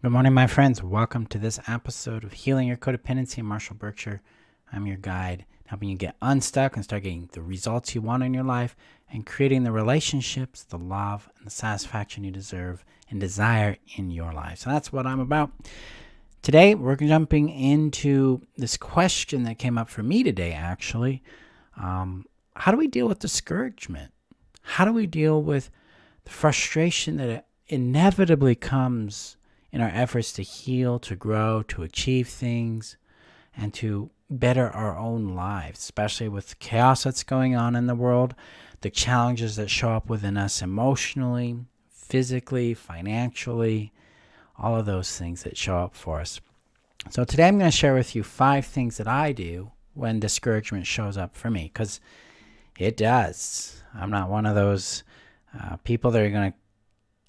Good morning, my friends. Welcome to this episode of Healing Your Codependency. I'm Marshall Berkshire. I'm your guide, helping you get unstuck and start getting the results you want in your life and creating the relationships, the love, and the satisfaction you deserve and desire in your life. So that's what I'm about. Today, we're jumping into this question that came up for me today, actually. How do we deal with discouragement? How do we deal with the frustration that inevitably comes in our efforts to heal, to grow, to achieve things, and to better our own lives, especially with the chaos that's going on in the world, the challenges that show up within us emotionally, physically, financially, all of those things that show up for us. So today I'm going to share with you 5 things that I do when discouragement shows up for me, because it does. I'm not one of those people that are going to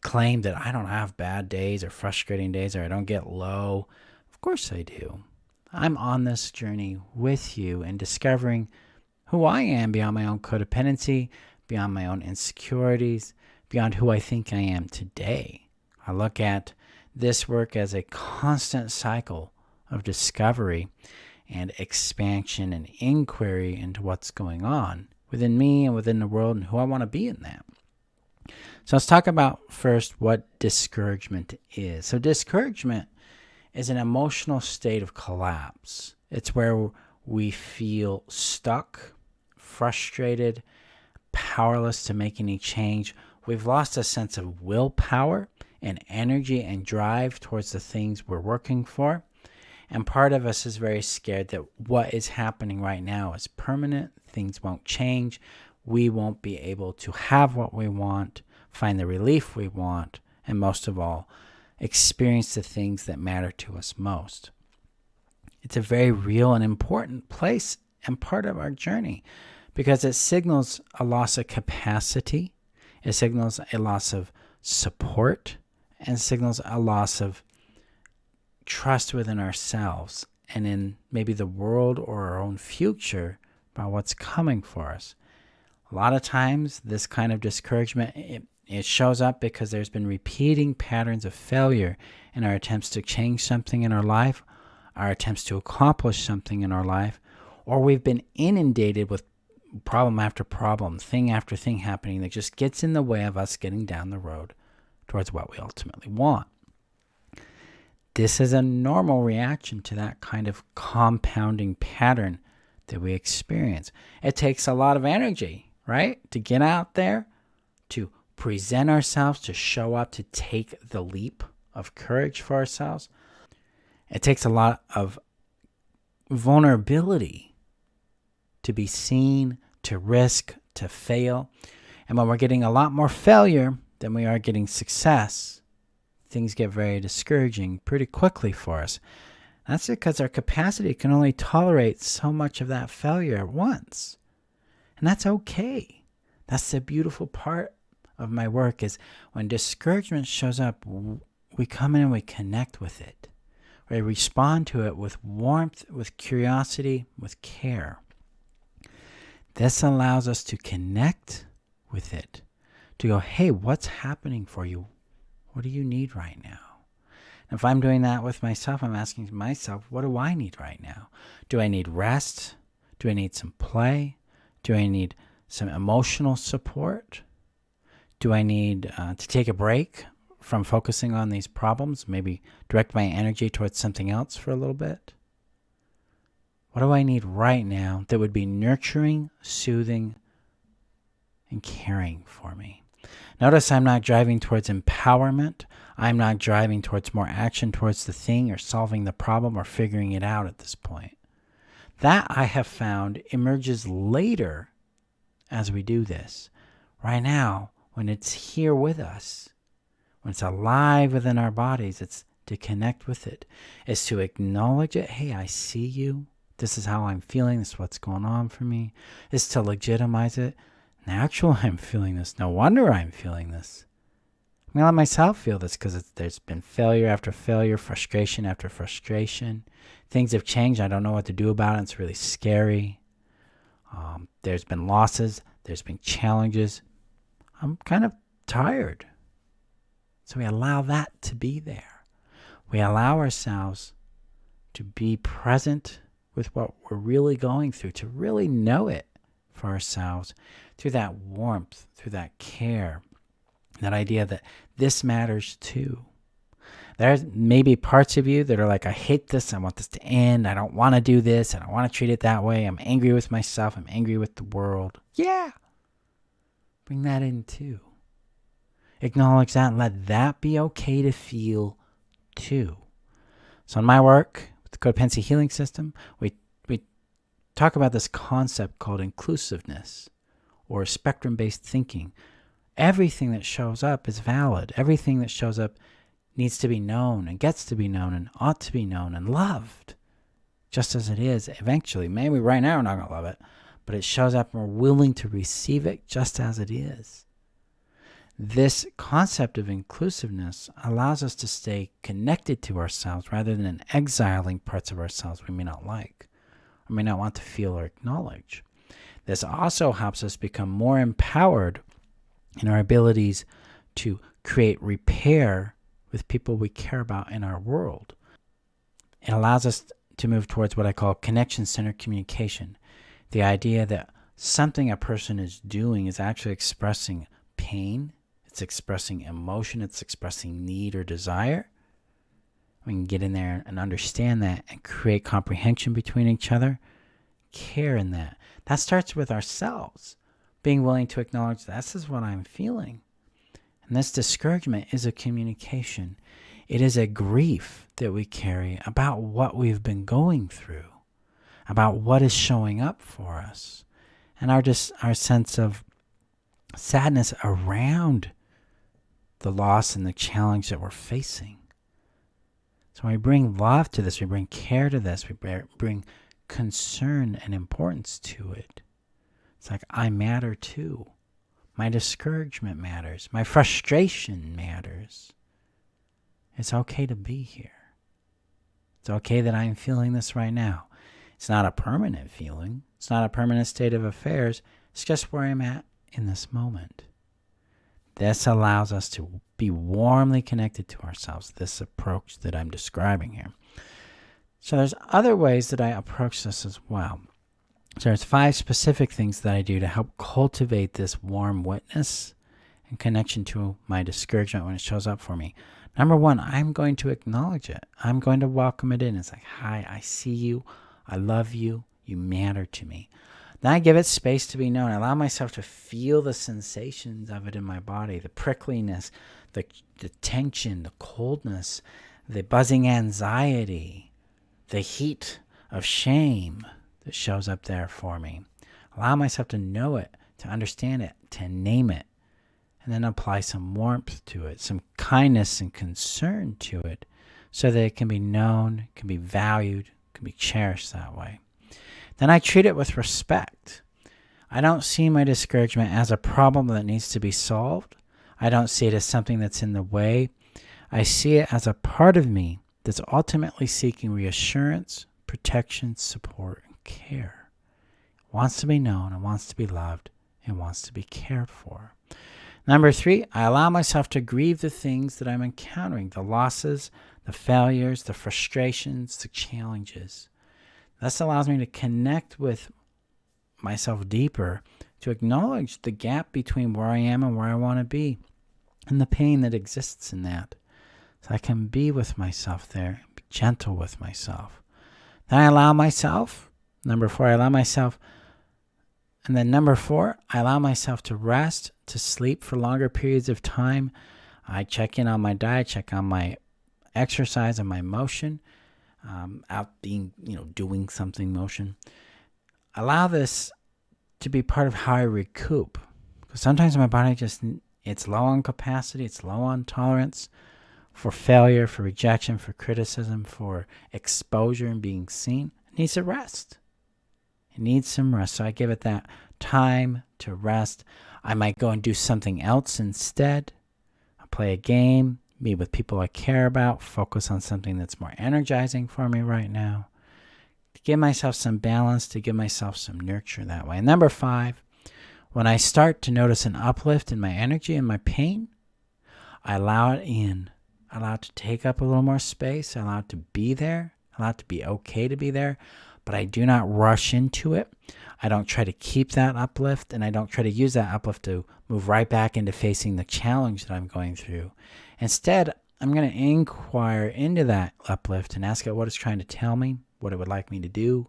claim that I don't have bad days or frustrating days or I don't get low. Of course I do. I'm on this journey with you and discovering who I am beyond my own codependency, beyond my own insecurities, beyond who I think I am today. I look at this work as a constant cycle of discovery and expansion and inquiry into what's going on within me and within the world and who I want to be in that. So let's talk about first what discouragement is. So discouragement is an emotional state of collapse. It's where we feel stuck, frustrated, powerless to make any change. We've lost a sense of willpower and energy and drive towards the things we're working for. And part of us is very scared that what is happening right now is permanent. Things won't change. We won't be able to have what we want, find the relief we want, and most of all, experience the things that matter to us most. It's a very real and important place and part of our journey because it signals a loss of capacity, it signals a loss of support, and signals a loss of trust within ourselves and in maybe the world or our own future about what's coming for us. A lot of times, this kind of discouragement, it shows up because there's been repeating patterns of failure in our attempts to change something in our life, our attempts to accomplish something in our life, or we've been inundated with problem after problem, thing after thing happening that just gets in the way of us getting down the road towards what we ultimately want. This is a normal reaction to that kind of compounding pattern that we experience. It takes a lot of energy, right? To get out there, to present ourselves, to show up, to take the leap of courage for ourselves. It takes a lot of vulnerability to be seen, to risk, to fail. And when we're getting a lot more failure than we are getting success, things get very discouraging pretty quickly for us. That's because our capacity can only tolerate so much of that failure at once. And that's okay. That's the beautiful part of my work is when discouragement shows up, we come in and we connect with it. We respond to it with warmth, with curiosity, with care. This allows us to connect with it, to go, hey, what's happening for you? What do you need right now? And if I'm doing that with myself, I'm asking myself, what do I need right now? Do I need rest? Do I need some play? Do I need some emotional support? Do I need to take a break from focusing on these problems? Maybe direct my energy towards something else for a little bit? What do I need right now that would be nurturing, soothing, and caring for me? Notice I'm not driving towards empowerment. I'm not driving towards more action towards the thing or solving the problem or figuring it out at this point. That I have found emerges later as we do this. Right now, when it's here with us, when it's alive within our bodies, it's to connect with it. It's to acknowledge it. Hey, I see you. This is how I'm feeling. This is what's going on for me. It's to legitimize it. Natural, I'm feeling this. No wonder I'm feeling this. I'm going to let myself feel this because there's been failure after failure, frustration after frustration. Things have changed. I don't know what to do about it. It's really scary. There's been losses. There's been challenges. I'm kind of tired. So we allow that to be there. We allow ourselves to be present with what we're really going through, to really know it for ourselves through that warmth, through that care, that idea that this matters too. There's maybe parts of you that are like, I hate this. I want this to end. I don't want to do this. I don't want to treat it that way. I'm angry with myself. I'm angry with the world. Yeah. Bring that in too. Acknowledge that and let that be okay to feel too. So in my work with the codependency healing system, we talk about this concept called inclusiveness or spectrum-based thinking. Everything that shows up is valid. Everything that shows up needs to be known and gets to be known and ought to be known and loved just as it is eventually. Maybe right now we're not going to love it, but it shows up and we're willing to receive it just as it is. This concept of inclusiveness allows us to stay connected to ourselves rather than exiling parts of ourselves we may not like or may not want to feel or acknowledge. This also helps us become more empowered in our abilities to create repair with people we care about in our world. It allows us to move towards what I call connection-centered communication. The idea that something a person is doing is actually expressing pain, it's expressing emotion, it's expressing need or desire. We can get in there and understand that and create comprehension between each other, care in that. That starts with ourselves, being willing to acknowledge this is what I'm feeling. And this discouragement is a communication. It is a grief that we carry about what we've been going through, about what is showing up for us, and our sense of sadness around the loss and the challenge that we're facing. So when we bring love to this, we bring care to this, we bring concern and importance to it. It's like, I matter too. My discouragement matters. My frustration matters. It's okay to be here. It's okay that I'm feeling this right now. It's not a permanent feeling. It's not a permanent state of affairs. It's just where I'm at in this moment. This allows us to be warmly connected to ourselves, this approach that I'm describing here. So there's other ways that I approach this as well. So there's 5 specific things that I do to help cultivate this warm witness and connection to my discouragement when it shows up for me. Number 1, I'm going to acknowledge it. I'm going to welcome it in. It's like, hi, I see you. I love you. You matter to me. Then I give it space to be known. I allow myself to feel the sensations of it in my body, the prickliness, the tension, the coldness, the buzzing anxiety, the heat of shame that shows up there for me. Allow myself to know it, to understand it, to name it, and then apply some warmth to it, some kindness and concern to it, so that it can be known, can be valued, can be cherished that way. Then I treat it with respect. I don't see my discouragement as a problem that needs to be solved. I don't see it as something that's in the way. I see it as a part of me that's ultimately seeking reassurance, protection, support, and care. It wants to be known, it wants to be loved, it wants to be cared for. Number 3, I allow myself to grieve the things that I'm encountering, the losses, the failures, the frustrations, the challenges. This allows me to connect with myself deeper, to acknowledge the gap between where I am and where I want to be, and the pain that exists in that. So I can be with myself there, be gentle with myself. Then I allow myself, number 4, I allow myself, and then number 4, I allow myself to rest, to sleep for longer periods of time. I check in on my diet, check on my exercise and my motion, out being, doing something motion. Allow this to be part of how I recoup. Because sometimes my body it's low on capacity, it's low on tolerance for failure, for rejection, for criticism, for exposure and being seen. It needs a rest. It needs some rest. So I give it that time to rest. I might go and do something else instead. I'll play a game, be with people I care about, focus on something that's more energizing for me right now. To give myself some balance, to give myself some nurture that way. And number 5, when I start to notice an uplift in my energy and my pain, I allow it in. I allow it to take up a little more space. I allow it to be there. I allow it to be okay to be there. But I do not rush into it. I don't try to keep that uplift, and I don't try to use that uplift to move right back into facing the challenge that I'm going through. Instead, I'm going to inquire into that uplift and ask it what it's trying to tell me, what it would like me to do,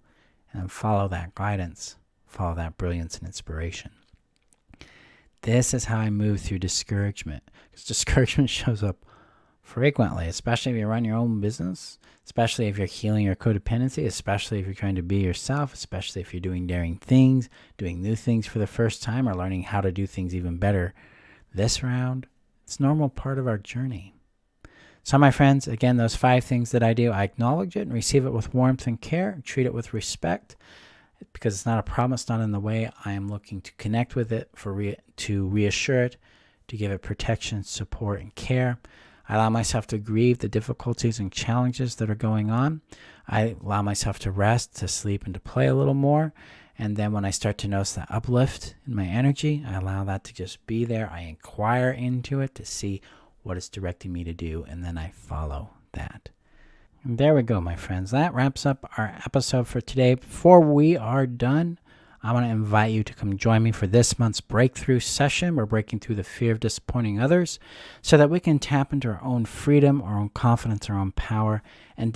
and then follow that guidance, follow that brilliance and inspiration. This is how I move through discouragement, because discouragement shows up frequently, especially if you run your own business, especially if you're healing your codependency, especially if you're trying to be yourself, especially if you're doing daring things, doing new things for the first time, or learning how to do things even better this round. It's a normal part of our journey. So my friends, again, those 5 things that I do, I acknowledge it and receive it with warmth and care, treat it with respect, because it's not a problem, it's not in the way. I am looking to connect with it, to reassure it, to give it protection, support, and care. I allow myself to grieve the difficulties and challenges that are going on. I allow myself to rest, to sleep, and to play a little more. And then when I start to notice that uplift in my energy, I allow that to just be there. I inquire into it to see what it's directing me to do, and then I follow that. And there we go, my friends. That wraps up our episode for today. Before we are done, I want to invite you to come join me for this month's breakthrough session. We're breaking through the fear of disappointing others so that we can tap into our own freedom, our own confidence, our own power, and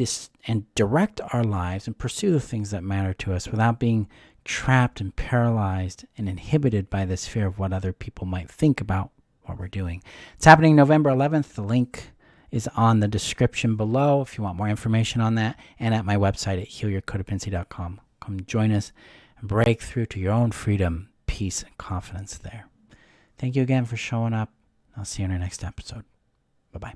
direct our lives and pursue the things that matter to us without being trapped and paralyzed and inhibited by this fear of what other people might think about what we're doing. It's happening November 11th. The link is on the description below if you want more information on that, and at my website at healyourcodependency.com. Come join us and break through to your own freedom, peace, and confidence there. Thank you again for showing up. I'll see you in our next episode. Bye-bye.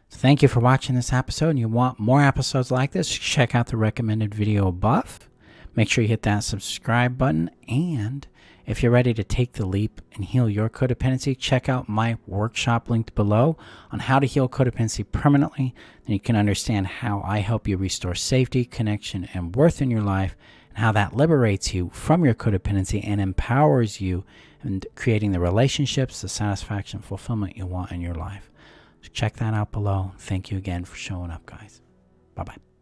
So thank you for watching this episode, and you want more episodes like this, check out the recommended video above. Make sure you hit that subscribe button, and if you're ready to take the leap and heal your codependency, check out my workshop linked below on how to heal codependency permanently. Then you can understand how I help you restore safety, connection, and worth in your life, and how that liberates you from your codependency and empowers you in creating the relationships, the satisfaction, fulfillment you want in your life. So check that out below. Thank you again for showing up, guys. Bye-bye.